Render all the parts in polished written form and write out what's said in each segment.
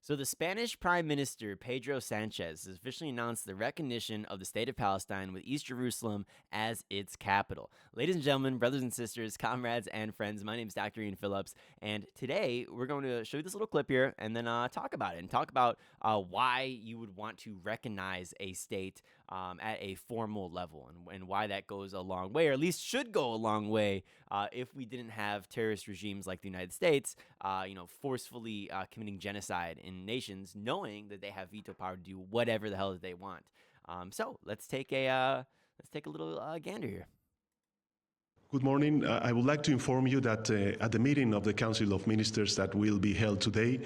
So the Spanish Prime Minister Pedro Sanchez has officially announced the recognition of the state of Palestine with East Jerusalem as its capital. Ladies and gentlemen, brothers and sisters, comrades and friends, my name is Dr. Ian Phillips, and today we're going to show you this little clip here and then talk about it and talk about why you would want to recognize a state at a formal level and why that goes a long way, or at least should go a long way if we didn't have terrorist regimes like the United States, forcefully committing genocide in nations, knowing that they have veto power to do whatever the hell that they want. So let's take a little gander here. Good morning. I would like to inform you that at the meeting of the Council of Ministers that will be held today,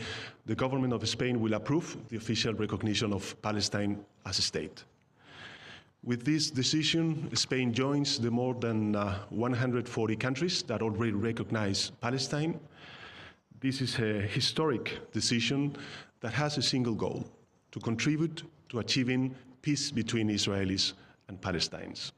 the government of Spain will approve the official recognition of Palestine as a state. With this decision, Spain joins the more than 140 countries that already recognize Palestine. This is a historic decision that has a single goal: to contribute to achieving peace between Israelis and Palestinians.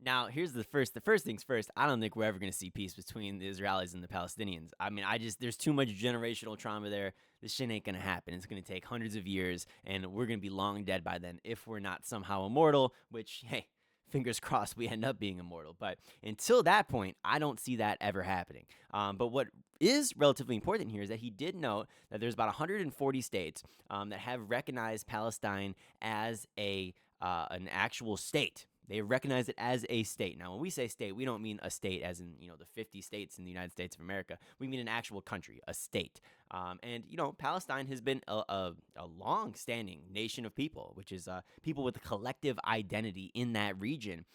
Now, here's the first things first. I don't think we're ever going to see peace between the Israelis and the Palestinians. I mean, there's too much generational trauma there. This shit ain't going to happen. It's going to take hundreds of years, and we're going to be long dead by then if we're not somehow immortal, which, hey, fingers crossed we end up being immortal. But until that point, I don't see that ever happening. But what is relatively important here is that he did note that there's about 140 states that have recognized Palestine as an actual state. They recognize it as a state. Now, when we say state, we don't mean a state as in, the 50 states in the United States of America. We mean an actual country, a state. And Palestine has been a long-standing nation of people, which is people with a collective identity in that region,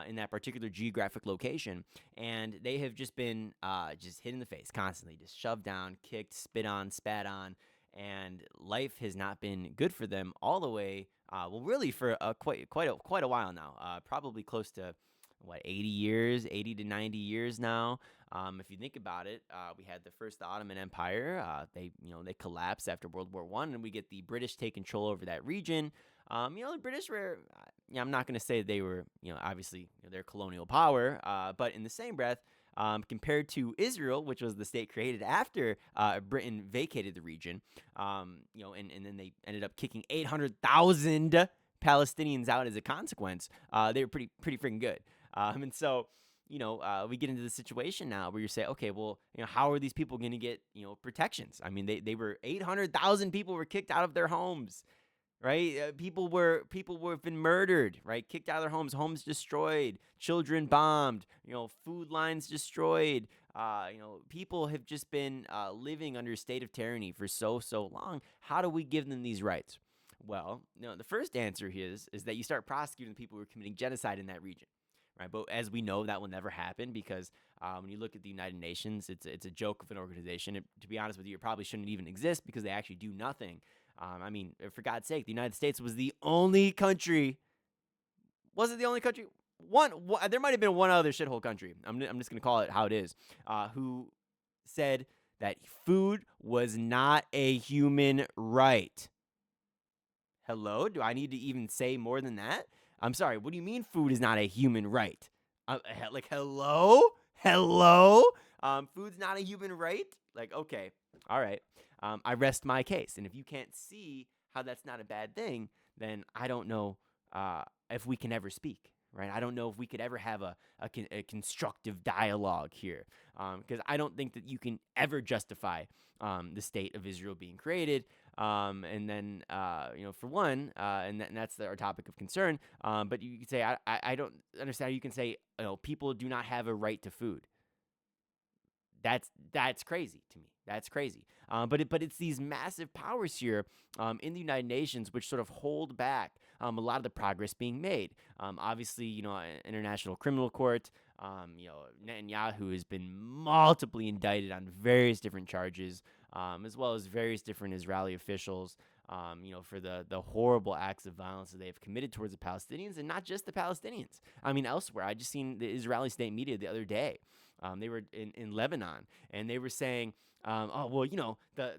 in that particular geographic location. And they have just been just hit in the face constantly, just shoved down, kicked, spit on, spat on. And life has not been good for them all the way. Really for quite a while now. Probably close to 80 to 90 years now. If you think about it, we had the first Ottoman Empire. They collapsed after World War I, and we get the British take control over that region. The British were, I'm not going to say they were, obviously their colonial power, but in the same breath, compared to Israel, which was the state created after Britain vacated the region, and then they ended up kicking 800,000 Palestinians out as a consequence. They were pretty freaking good. And so, we get into the situation now where you say, okay, well, how are these people going to get, protections? I mean, they were 800,000 people were kicked out of their homes. Right, people have been murdered, right? Kicked out of their homes destroyed, children bombed, food lines destroyed. People have just been living under a state of tyranny for so long. How do we give them these rights? Well, the first answer is that you start prosecuting the people who are committing genocide in that region, right? But as we know, that will never happen because when you look at the United Nations, it's a joke of an organization. To be honest with you, it probably shouldn't even exist because they actually do nothing. I mean, for God's sake, the United States was the only country. Was it the only country? There might have been one other shithole country. I'm just going to call it how it is. Who said that food was not a human right? Hello? Do I need to even say more than that? I'm sorry. What do you mean food is not a human right? Hello? Food's not a human right? Okay. All right. I rest my case. And if you can't see how that's not a bad thing, then I don't know if we can ever speak, right? I don't know if we could ever have a constructive dialogue here, because I don't think that you can ever justify the state of Israel being created. And then, for one, and that's our topic of concern. But you could say, I don't understand how you can say, people do not have a right to food. That's crazy to me. That's crazy. But it's these massive powers here in the United Nations which sort of hold back a lot of the progress being made. Obviously, International Criminal Court, Netanyahu has been multiply indicted on various different charges, as well as various different Israeli officials, for the horrible acts of violence that they have committed towards the Palestinians, and not just the Palestinians. I mean, elsewhere. I just seen the Israeli state media the other day. They were in Lebanon, and they were saying, the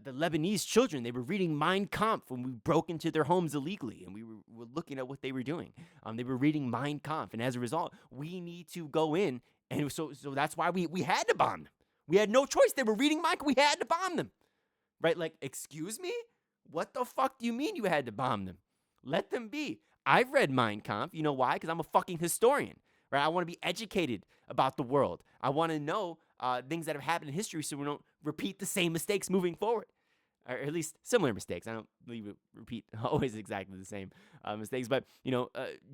Lebanese children, they were reading Mein Kampf when we broke into their homes illegally, and we were looking at what they were doing. They were reading Mein Kampf, and as a result, we need to go in, and so that's why we had to bomb them. We had no choice. They were reading Mein Kampf. We had to bomb them. Right? Excuse me? What the fuck do you mean you had to bomb them? Let them be. I've read Mein Kampf. You know why? Because I'm a fucking historian, right? I want to be educated about the world. I want to know things that have happened in history so we don't repeat the same mistakes moving forward, or at least similar mistakes. I don't believe we repeat always exactly the same mistakes, but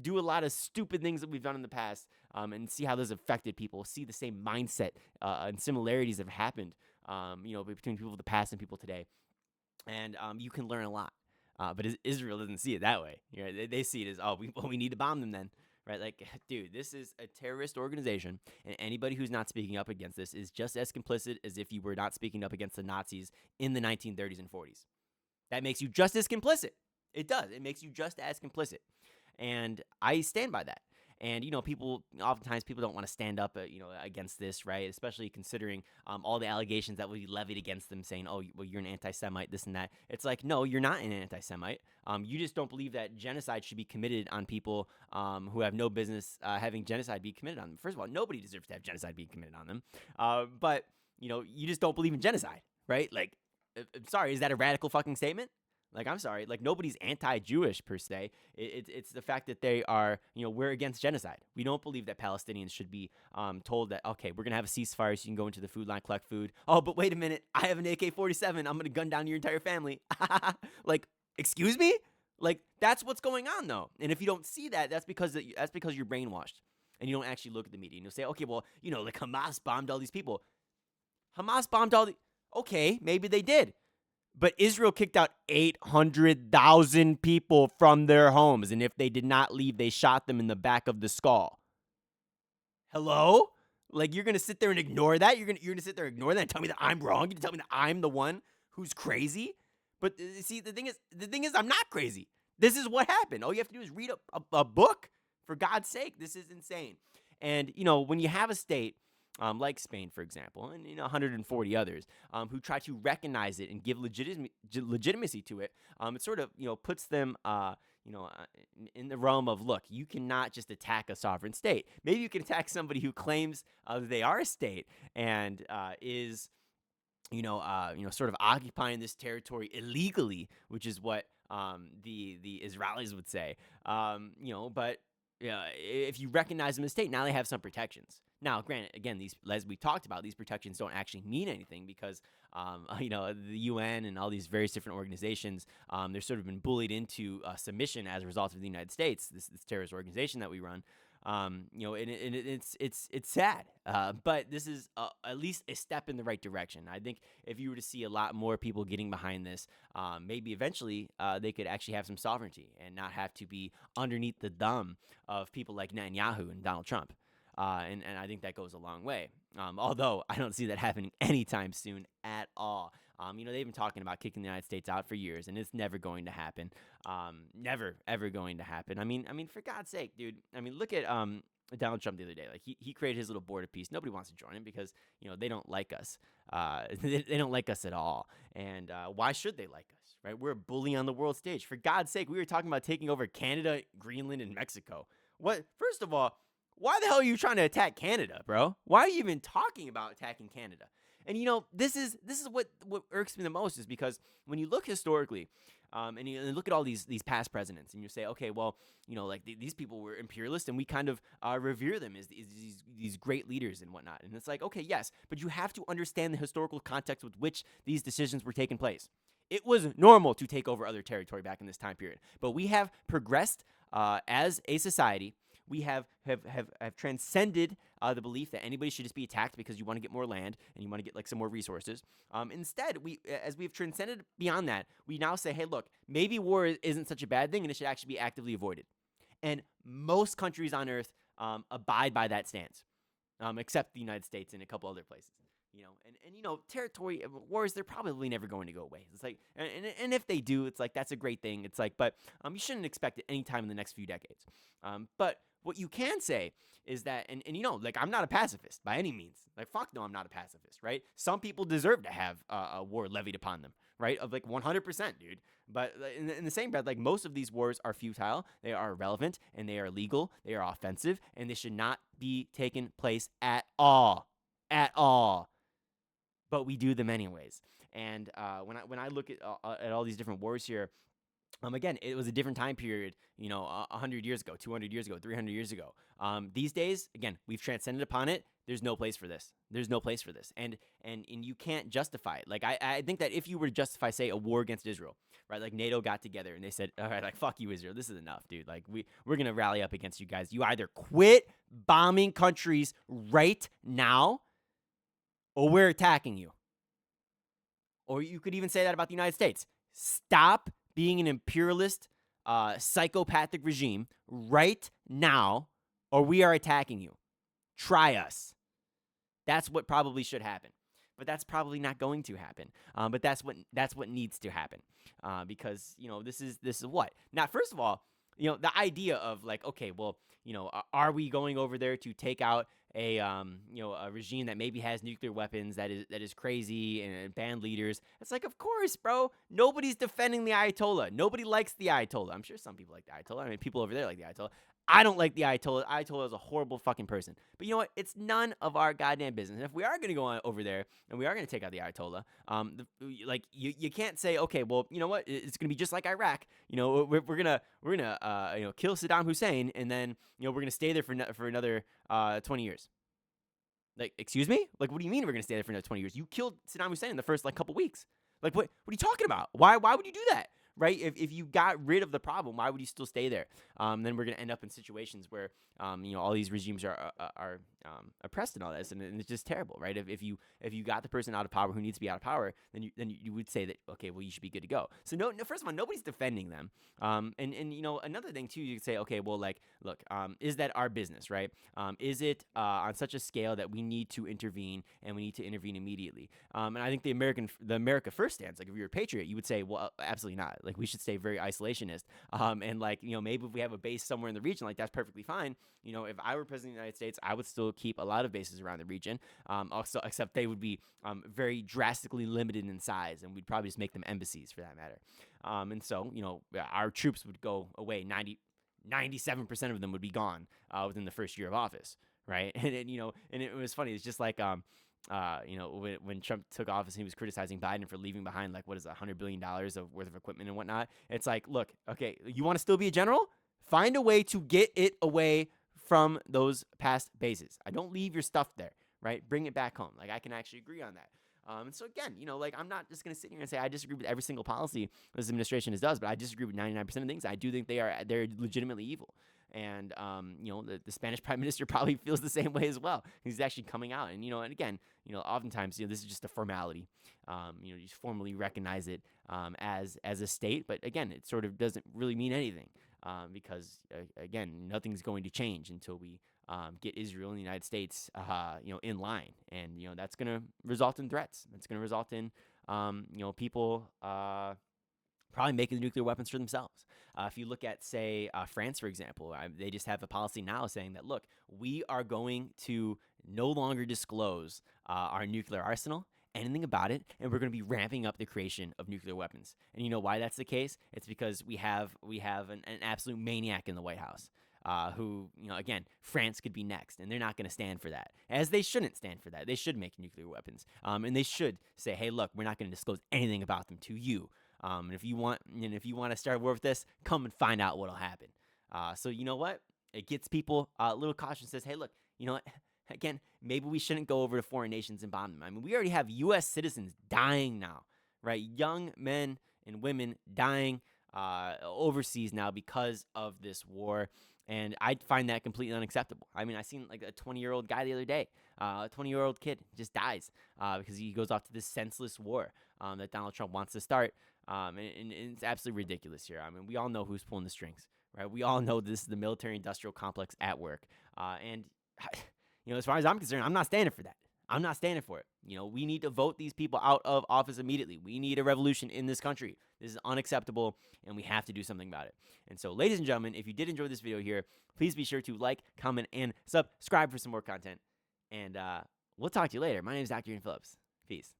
do a lot of stupid things that we've done in the past, and see how those affected people. See the same mindset and similarities that have happened, between people of the past and people today, and you can learn a lot. But Israel doesn't see it that way. They see it as, we need to bomb them then, right? Like, dude, this is a terrorist organization, and anybody who's not speaking up against this is just as complicit as if you were not speaking up against the Nazis in the 1930s and 40s. That makes you just as complicit. It does. It makes you just as complicit, and I stand by that. And oftentimes people don't want to stand up, against this, right? Especially considering all the allegations that will be levied against them, saying, "Oh, well, you're an anti-Semite, this and that." It's like, no, you're not an anti-Semite. You just don't believe that genocide should be committed on people who have no business having genocide be committed on them. First of all, nobody deserves to have genocide being committed on them. But you just don't believe in genocide, right? Like, I'm sorry, is that a radical fucking statement? Like, I'm sorry, like, nobody's anti-Jewish per se. It's the fact that they are, we're against genocide. We don't believe that Palestinians should be told that, okay, we're going to have a ceasefire so you can go into the food line, collect food. Oh, but wait a minute, I have an AK-47. I'm going to gun down your entire family. Like, excuse me? Like, that's what's going on, though. And if you don't see that, that's because you're brainwashed. And you don't actually look at the media. And you'll say, okay, well, like, Hamas bombed all these people. Hamas bombed all the... Okay, maybe they did. But Israel kicked out 800,000 people from their homes. And if they did not leave, they shot them in the back of the skull. Hello? Like, you're going to sit there and ignore that? You're going to sit there and ignore that and tell me that I'm wrong? You're going to tell me that I'm the one who's crazy? But see, the thing is I'm not crazy. This is what happened. All you have to do is read a book. For God's sake, this is insane. And, when you have a state like Spain, for example, and 140 others who try to recognize it and give legitimacy to it, it sort of puts them in the realm of, look, you cannot just attack a sovereign state. Maybe you can attack somebody who claims that they are a state and is sort of occupying this territory illegally, which is what the Israelis would say. But if you recognize them as a state, now they have some protections. Now, granted, again, these, as we talked about, these protections don't actually mean anything because, the UN and all these various different organizations, they're sort of been bullied into submission as a result of the United States, this terrorist organization that we run. And it's sad, but this is at least a step in the right direction. I think if you were to see a lot more people getting behind this, maybe eventually they could actually have some sovereignty and not have to be underneath the thumb of people like Netanyahu and Donald Trump. And I think that goes a long way. Although I don't see that happening anytime soon at all. They've been talking about kicking the United States out for years, and it's never going to happen. Never, ever going to happen. I mean, for God's sake, dude. I mean, look at Donald Trump the other day. Like, he created his little board of peace. Nobody wants to join him because they don't like us. They don't like us at all. And why should they like us? Right? We're a bully on the world stage. For God's sake, we were talking about taking over Canada, Greenland, and Mexico. What? First of all, why the hell are you trying to attack Canada, bro? Why are you even talking about attacking Canada? And this is what irks me the most is because when you look historically, and you look at all these past presidents, and you say, okay, well, like these people were imperialist, and we kind of revere them as these great leaders and whatnot. And it's like, okay, yes, but you have to understand the historical context with which these decisions were taking place. It was normal to take over other territory back in this time period, but we have progressed as a society. We have transcended the belief that anybody should just be attacked because you want to get more land and you want to get like some more resources. Instead, as we've transcended beyond that, we now say, hey, look, maybe war isn't such a bad thing and it should actually be actively avoided. And most countries on Earth abide by that stance, except the United States and a couple other places. Territory wars, they're probably never going to go away. It's like, and if they do, it's like, that's a great thing. It's like, but you shouldn't expect it anytime in the next few decades. But what you can say is that, and like, I'm not a pacifist by any means. Like, fuck no, I'm not a pacifist, right? Some people deserve to have a war levied upon them, right? Of like 100%, dude. But in the same breath, like, most of these wars are futile, they are irrelevant, and they are illegal, they are offensive, and they should not be taking place at all. At all. But we do them anyways. And when I look at all these different wars here, again, it was a different time period, 100 years ago, 200 years ago, 300 years ago. These days, again, we've transcended upon it. There's no place for this. There's no place for this. And you can't justify it. Like, I think that if you were to justify, say, a war against Israel, right? Like, NATO got together and they said, all right, like, fuck you, Israel. This is enough, dude. Like, we're going to rally up against you guys. You either quit bombing countries right now or we're attacking you. Or you could even say that about the United States. Stop being an imperialist, psychopathic regime right now, or we are attacking you. Try us. That's what probably should happen. But that's probably not going to happen. But that's what needs to happen. Because, this is what? Now, first of all, the idea of like, okay, well, are we going over there to take out a regime that maybe has nuclear weapons that is crazy and band leaders? It's like, of course, bro. Nobody's defending the Ayatollah. Nobody likes the Ayatollah. I'm sure some people like the Ayatollah. I mean, people over there like the Ayatollah. I don't like the Ayatollah. Ayatollah is a horrible fucking person. But you know what? It's none of our goddamn business. And if we are going to go over there and we are going to take out the Ayatollah, you can't say, okay, well, you know what? It's going to be just like Iraq. We're gonna kill Saddam Hussein and then we're gonna stay there for another 20 years. Like, excuse me? Like, what do you mean we're gonna stay there for another 20 years? You killed Saddam Hussein in the first couple weeks. Like, what are you talking about? Why would you do that? Right? If you got rid of the problem, why would you still stay there? Then we're going to end up in situations where, all these regimes are oppressed and all this, and it's just terrible, right? If you got the person out of power who needs to be out of power, then you would say that, okay, well, you should be good to go. So no, first of all, nobody's defending them. And another thing too, you could say, okay, well, like, look, is that our business, right? Is it on such a scale that we need to intervene and we need to intervene immediately? And I think the America First stance, like if you're a patriot, you would say, well, absolutely not. Like, we should stay very isolationist. And like, maybe if we have a base somewhere in the region, like that's perfectly fine. If I were president of the United States, I would still keep a lot of bases around the region. Also, except they would be very drastically limited in size, and we'd probably just make them embassies for that matter. And so, our troops would go away. 97% of them would be gone within the first year of office, right? And it was funny. It's just like when Trump took office, he was criticizing Biden for leaving behind like $100 billion worth of equipment and whatnot. It's like, look, okay, you want to still be a general? Find a way to get it away from those past bases. I don't leave your stuff there, right? Bring it back home. Like, I can actually agree on that. And so again, like, I'm not just going to sit here and say I disagree with every single policy this administration does, but I disagree with 99% of things. I do think they're legitimately evil. And, the Spanish prime minister probably feels the same way as well. He's actually coming out. And, and again, oftentimes, this is just a formality. You just formally recognize it as a state. But again, it sort of doesn't really mean anything because, again, nothing's going to change until we get Israel and the United States, in line. And, that's going to result in threats. That's going to result in, people probably making the nuclear weapons for themselves. If you look at, say, France, for example, they just have a policy now saying that, look, we are going to no longer disclose our nuclear arsenal, anything about it, and we're going to be ramping up the creation of nuclear weapons. And you know why that's the case? It's because we have an absolute maniac in the White House. Who, again, France could be next, and they're not going to stand for that, as they shouldn't stand for that. They should make nuclear weapons, and they should say, hey, look, we're not going to disclose anything about them to you. And if you want to start war with this, come and find out what'll happen. So you know what? It gets people a little cautious. Says, hey, look, you know what? Again, maybe we shouldn't go over to foreign nations and bomb them. I mean, we already have U.S. citizens dying now, right? Young men and women dying overseas now because of this war. And I find that completely unacceptable. I mean, I seen like a 20-year-old guy the other day. A 20-year-old kid just dies because he goes off to this senseless war that Donald Trump wants to start. And it's absolutely ridiculous here. I mean, we all know who's pulling the strings, right? We all know this is the military-industrial complex at work. And, as far as I'm concerned, I'm not standing for that. I'm not standing for it. We need to vote these people out of office immediately. We need a revolution in this country. This is unacceptable, and we have to do something about it. And so, ladies and gentlemen, if you did enjoy this video here, please be sure to like, comment, and subscribe for some more content. And we'll talk to you later. My name is Dr. Ian Phillips. Peace.